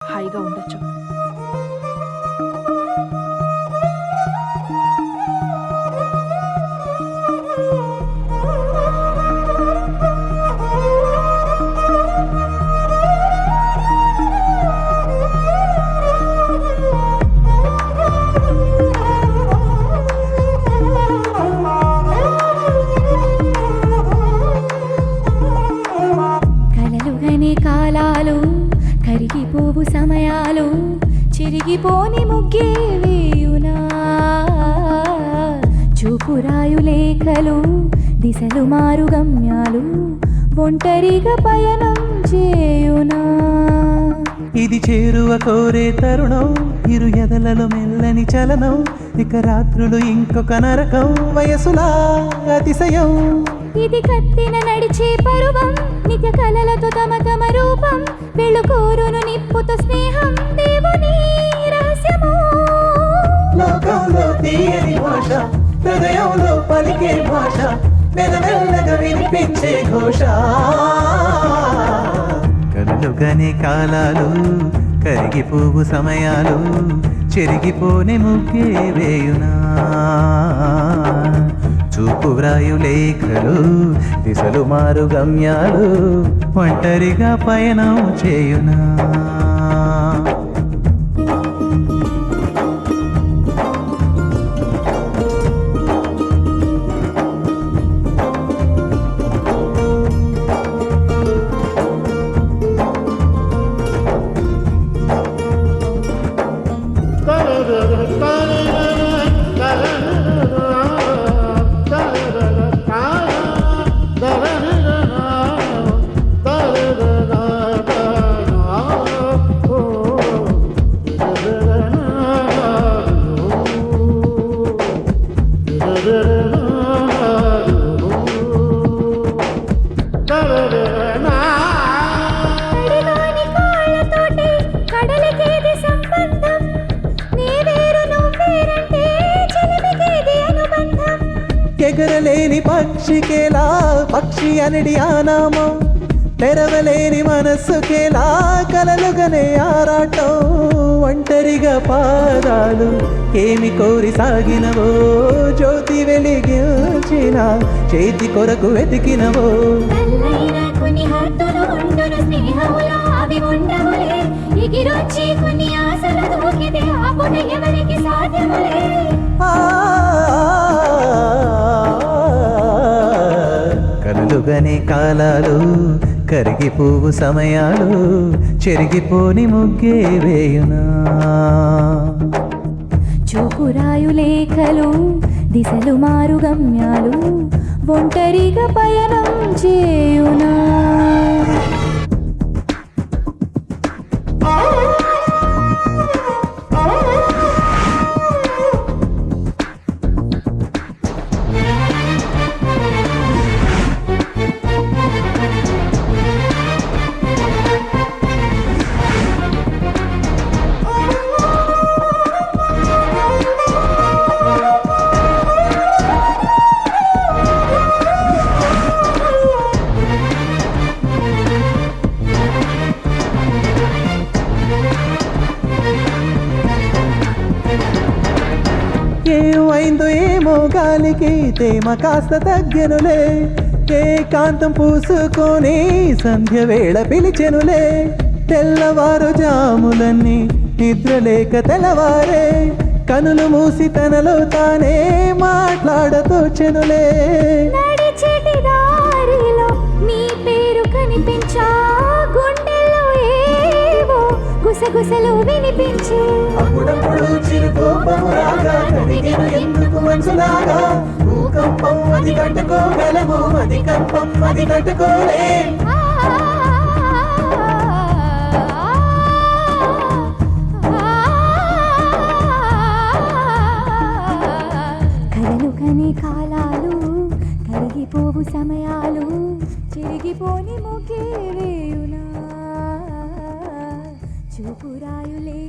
హాయిగా ఉండొచ్చు. కాలాలు కరిగిపోవు సమయాలు చిరిగిపోని ముగ్గే వేయునా చూపురాయు లేఖలు దిశలు మారు గమ్యాలు ఒంటరిగా పయనం చేయునా ఇది చేరువ కోరే తరుణం ఇరు ఎదలలో మెల్లని చలనం ఇక రాత్రులు ఇంకొక నరకం వయసులా అతిశయం ఇది కత్తిన నడిచే పరువం నిత్య కలలతో తమ తమ రూపం వెళుకోరును నిప్పుతో స్నేహం దేవుని రహస్యము లోకంలో తీయని భాష హృదయంలో పలికే భాష మెల్లమెల్లగా వినిపించే ఘోష కలలుగని కాలాలు కరిగిపోవు సమయాలు చెరిగిపోని ముగ్గే వేయునా చూపు వ్రాయు లేఖలు దిశలు మారు గమ్యాలు ఒంటరిగా పయనం చేయునా ఎగరలేని పక్షికేలా పక్షి అనడి ఆనామం తెరవలేని మనస్సుకేలా కలలుగనే ఆరాటం ఒంటరిగా పాదాలు ఏమి కోరి సాగినవో జ్యోతి వెలిగించిన చేతి కొరకు వెతికినవో కలలుగనే కాలాలు కరిగిపోవు సమయాలు చెరిగిపోని ముగ్గే వేయునా చూపురాయు లేఖలు దిశలు మారు గమ్యాలు ఒంటరిగా పయనం చేయునా ఏమైందో ఏమో గాలికి తేమ కాస్త తగ్గెనులే ఏకాంతం పూసుకొని సంధ్య వేళ పిలిచెనులే తెల్లవారు జాములన్నీ నిద్రలేక తెల్లవారే కనులు మూసి తనలో తానే మాట్లాడతోచెనులే నడిచేటి దారిలో నీ పేరు కనిపించా గుండెల్లో ఏవో గుసగుసలు వినిపించే అప్పుడప్పుడు చిరుకోపము రాగా కదిగిన ఎందుకు మనసులాగా భూకంపం అది కట్టుకోగలము అది కంపం అది కట్టుకోలే కలలు కనే కాలాలు కరిగిపోవు సమయాలు చిరిగిపోని ముగ్గే వేయునా చూపురాయులే